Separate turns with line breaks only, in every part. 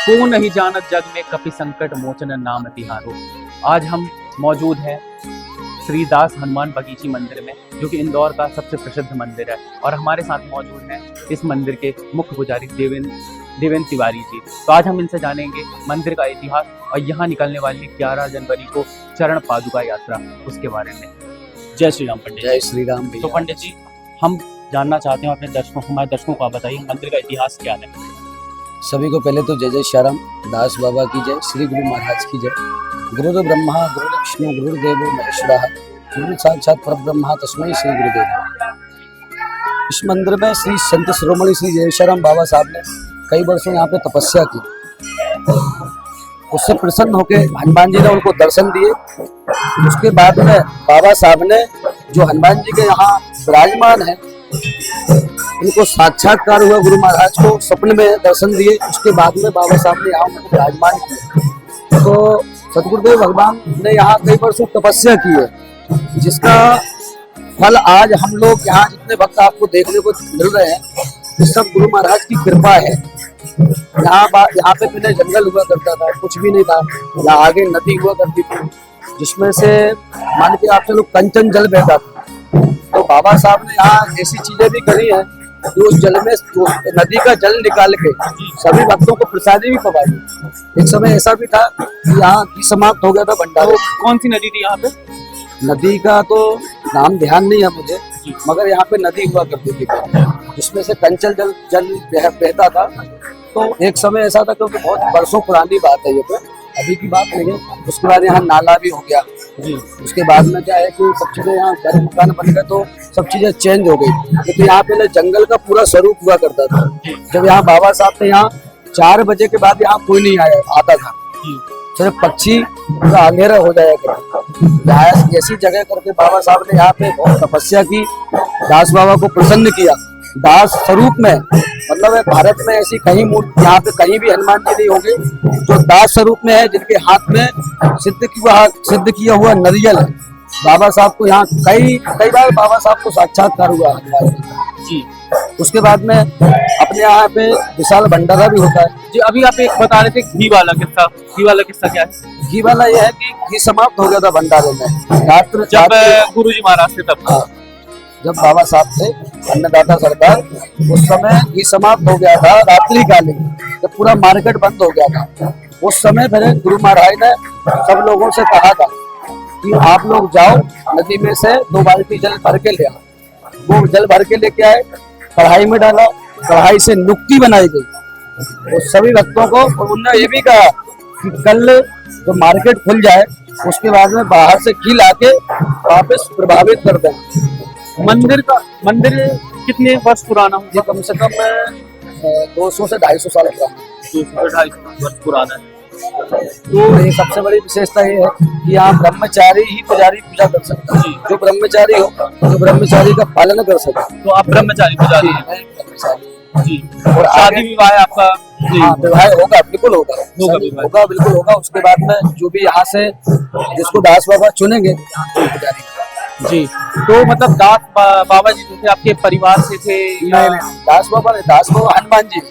को नहीं जानत जग में कपि संकट मोचन नाम तिहारो। आज हम मौजूद हैं श्री दास हनुमान बगीची मंदिर में, जो कि इंदौर का सबसे प्रसिद्ध मंदिर है। और हमारे साथ मौजूद हैं इस मंदिर के मुख्य पुजारी देवेंद्र तिवारी जी। तो आज हम इनसे जानेंगे मंदिर का इतिहास और यहाँ निकलने वाली 11 जनवरी को चरण पादुका यात्रा उसके बारे में। जय श्री राम पंडित।
जय श्री राम।
तो पंडित जी, हम जानना चाहते हैं हमारे दर्शकों को आप बताइए मंदिर का इतिहास क्या है।
सभी को पहले तो जय जय श्री राम। दास बाबा की जय, श्री गुरु महाराज की जय। गुरु ब्रह्मा गुरु विष्णु गुरुदेवो महेश्वरः, गुरु साक्षात परब्रह्म तस्मै श्री गुरुदेव। इस मंदिर में श्री संत शिरोमणि श्री जयेश्वराम बाबा साहब ने कई वर्षों यहाँ पे तपस्या की। उससे प्रसन्न होकर हनुमान जी ने उनको दर्शन दिए। उसके बाद में बाबा साहब ने जो हनुमान जी के यहाँ विराजमान है, उनको साक्षात्कार हुआ। गुरु महाराज को सपने में दर्शन दिए। उसके बाद में बाबा साहब ने यहाँ उनको विराजमान किया। तो सतगुरुदेव भगवान ने यहाँ कई वर्षों तपस्या की है, जिसका फल आज हम लोग यहाँ जितने भक्त आपको देखने को मिल रहे हैं, ये सब गुरु महाराज की कृपा है। यहाँ पे पहले जंगल हुआ करता था, कुछ भी नहीं था। यहाँ आगे नदी हुआ करती थी, जिसमें से मान के आप चलो कंचन जल बहता था। तो बाबा साहब ने यहाँ ऐसी चीजें भी करी हैं कि उस जल में नदी का जल निकाल के सभी भक्तों को प्रसादी भी पवाई। एक समय ऐसा भी था कि यहाँ घी समाप्त हो गया था भंडारा।
तो कौन सी नदी थी यहाँ पे?
नदी का तो नाम ध्यान नहीं है मुझे, मगर यहाँ पे नदी हुआ करती थी, जिसमें से कंचन जल बहता था। तो एक समय ऐसा था, क्योंकि बहुत वर्षों पुरानी बात है ये, तो अभी की बात नहीं है। उसके बाद यहाँ नाला भी हो गया जी। उसके बाद में क्या है कि सब चीजें यहाँ घर मकान बन गए, तो सब चीजें चेंज हो गई। तो यहाँ पहले जंगल का पूरा स्वरूप हुआ करता था। जब यहाँ बाबा साहब थे, यहाँ 4 बजे के बाद यहाँ कोई नहीं आता था, सिर्फ पक्षी पूरा अंधेरा हो जाया करता। ऐसी जगह करके बाबा साहब ने यहाँ पे बहुत तपस्या की, दास बाबा को प्रसन्न किया। दास स्वरूप में मतलब भारत में ऐसी कहीं मूर्ति यहाँ पे कहीं भी हनुमान जी नहीं होंगे जो दास स्वरूप में है, जिनके हाथ में सिद्ध किया हुआ नरियल है। बाबा साहब को यहाँ कई बार बाबा साहब को साक्षात्कार हुआ हनुमान जी। उसके बाद में अपने यहाँ पे विशाल भंडारा भी होता है
जी। अभी आप एक बता रहे थे घी वाला किस्सा क्या है?
घी वाला यह है कि घी समाप्त हो गया था भंडारे में रात्र,
जब गुरुजी महाराज थे तब।
जब बाबा साहब थे अन्नदाता सरकार, उस समय घी समाप्त हो गया था रात्रि कालीन, जब पूरा मार्केट बंद हो गया था। उस समय फिर गुरु महाराज ने सब लोगों से कहा था कि आप लोग जाओ नदी में से 2 बाल्टी जल भर के ले आओ। वो जल भर के लेके आए, कढ़ाई में डाला, कढ़ाई से नुक्ति बनाई गई। वो सभी भक्तों को उन्होंने ये भी कहा कि कल जो मार्केट खुल जाए, उसके बाद में बाहर से घी लाके वापस प्रभावित कर दें।
मंदिर कितने वर्ष पुराना है?
कम से कम 200 से 250 साल पुराना।
200 से 250 वर्ष पुराना है।
तो ये सबसे बड़ी विशेषता ये है कि यहाँ ब्रह्मचारी ही पुजारी पूजा कर सकते हैं। जो ब्रह्मचारी हो, जो ब्रह्मचारी का पालन कर सके।
तो आप ब्रह्मचारी पुजारी हैं? जी। और शादी विवाह आपका?
हाँ, विवाह होगा, बिल्कुल होगा, बिल्कुल होगा। उसके बाद में जो भी यहाँ से जिसको दास बाबा चुनेंगे पुजारी
जी। तो मतलब दास बाबा जी जो थे आपके परिवार से थे?
नहीं, दास बाबा हनुमान जी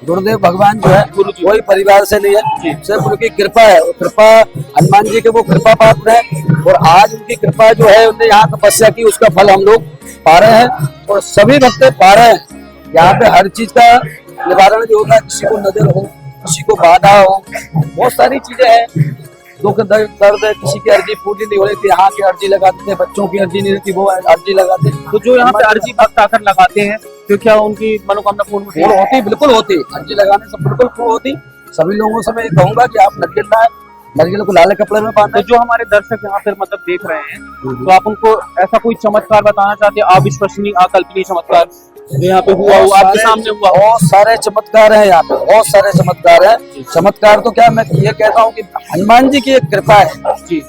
गुरुदेव भगवान जो है कोई परिवार से नहीं है, सिर्फ उनकी कृपा है। और कृपा हनुमान जी के वो कृपा पात्र है, और आज उनकी कृपा जो है, उन्होंने यहाँ तपस्या की, उसका फल हम लोग पा रहे हैं और सभी भक्त पा रहे हैं। यहाँ पे हर चीज का निवारण भी होता है, किसी को नजर हो, किसी को बाधा हो, बहुत सारी चीजें हैं। दुख दर्द है, किसी की अर्जी पूरी नहीं हो रही थी, यहाँ की अर्जी लगाते थे। बच्चों की अर्जी नहीं रहती, वो अर्जी लगाते।
तो जो यहाँ पे अर्जी भक्त आकर लगाते हैं, तो क्या उनकी मनोकामना पूर्ण
होती? बिल्कुल होती। अर्जी लगाने से बिल्कुल पूर्ण होती। सभी लोगों से मैं कहूंगा कि आप नरियल को लाल कपड़े में बांधे।
तो जो हमारे दर्शक यहाँ पर मतलब देख रहे हैं, तो आप उनको ऐसा कोई चमत्कार बताना चाहते हैं, अविश्वसनीय अकल्पनीय चमत्कार जो यहाँ पे हुआ आपके सामने हुआ?
बहुत सारे चमत्कार हैं यहाँ पे, बहुत सारे चमत्कार हैं। चमत्कार तो क्या, मैं ये कहता हूँ कि हनुमान जी की एक कृपा है जी,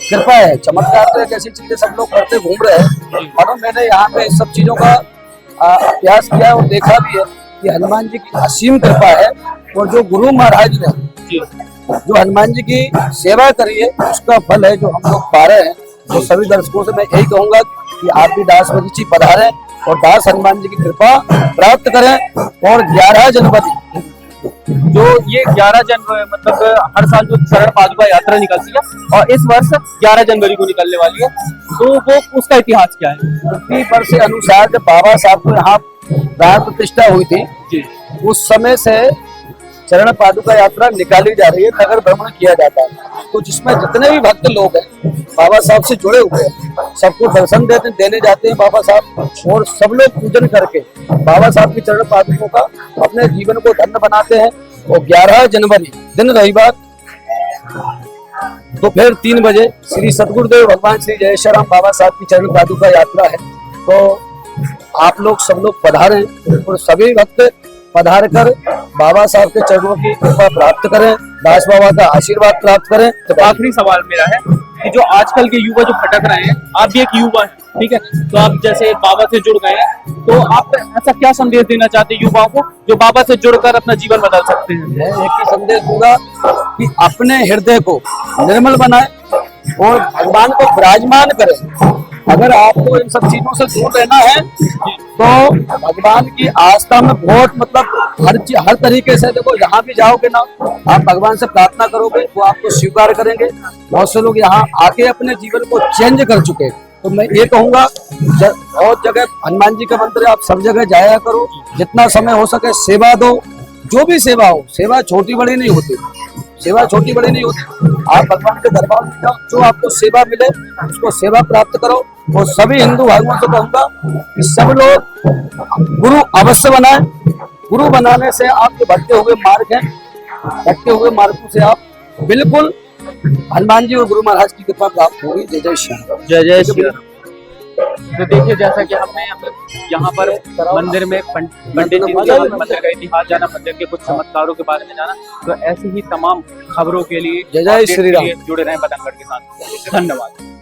कृपा है। चमत्कार तो एक ऐसी चीज है, सब लोग करते घूम रहे हैं, और मैंने यहाँ पे इस सब चीजों का अभ्यास किया और देखा भी है कि हनुमान जी की असीम कृपा है। और जो गुरु महाराज ने जो हनुमान जी की सेवा करी है, उसका फल है जो हम लोग पा रहे हैं। तो सभी दर्शकों से मैं यही कहूंगा कि आप भी दास बगीची पधारें और दास हनुमान जी की कृपा प्राप्त करें। और 11 जनवरी
जो ये 11 जनवरी मतलब हर साल जो चरण पादुका यात्रा निकलती है और इस वर्ष 11 जनवरी को निकलने वाली है, तो वो उसका इतिहास क्या है?
उसी वर्ष के अनुसार जब बाबा साहब को यहाँ प्राण प्रतिष्ठा हुई थी
जी
उस समय से चरण पादुका यात्रा निकाली जा रही है, नगर भ्रमण किया जाता है। तो जिसमें जितने भी भक्त लोग हैं बाबा साहब से जुड़े हुए हैं, सबको दर्शन देने जाते हैं बाबा साहब, और सब लोग पूजन करके बाबा साहब की चरण पादुकों का अपने जीवन को धन्य बनाते हैं। और 11 जनवरी दिन रविवार दोपहर 3 बजे श्री सतगुरुदेव भगवान श्री जयेश्वराम बाबा साहब की चरण पादुका यात्रा है। तो आप लोग सब लोग पधारें और सभी भक्त पधार कर बाबा साहब के चरणों की कृपा प्राप्त करें, दास बाबा का आशीर्वाद प्राप्त करें।
तो आखिरी सवाल मेरा है कि जो आजकल के युवा जो भटक रहे हैं, आप भी एक युवा हैं, ठीक है, तो आप जैसे बाबा से जुड़ गए हैं, तो आप ऐसा क्या संदेश देना चाहते हैं युवाओं को जो बाबा से जुड़कर अपना जीवन बदल सकते हैं?
मैं एक ही संदेश दूंगा कि अपने हृदय को निर्मल बनाएं और भगवान को विराजमान करें। अगर आपको इन सब चीजों से दूर रहना है तो भगवान की आस्था में बहुत मतलब हर तरीके से देखो, जहाँ भी जाओगे ना आप भगवान से प्रार्थना करोगे वो आपको स्वीकार करेंगे। बहुत से लोग यहाँ आके अपने जीवन को चेंज कर चुके हैं। तो मैं ये कहूंगा बहुत जगह हनुमान जी का मंत्र है, आप सब जगह जाया करो, जितना समय हो सके सेवा दो। जो भी सेवा हो, सेवा छोटी बड़ी नहीं होती, सेवा छोटी बड़ी नहीं होती। आप भगवान के दरबार में जाओ, जो आपको सेवा मिले उसको सेवा प्राप्त करो। और सभी हिंदू भाइयों से कहूंगा कि सब लोग गुरु अवश्य बनाएं। गुरु बनाने से आपके भटके हुए मार्ग हैं, भटके हुए मार्गों से आप बिल्कुल हनुमान जी और गुरु महाराज की कृपा प्राप्त होगी। जय जय श्री राम।
जय जय श्री राम। तो देखिए, जैसा कि हमने यहाँ पर मंदिर में पंडित जी से मंदिर का इतिहास जाना, मंदिर के कुछ चमत्कारों के बारे में जाना, तो ऐसी ही तमाम खबरों के लिए
जय जय श्री राम
जुड़े रहें बतंगड़ के साथ। धन्यवाद।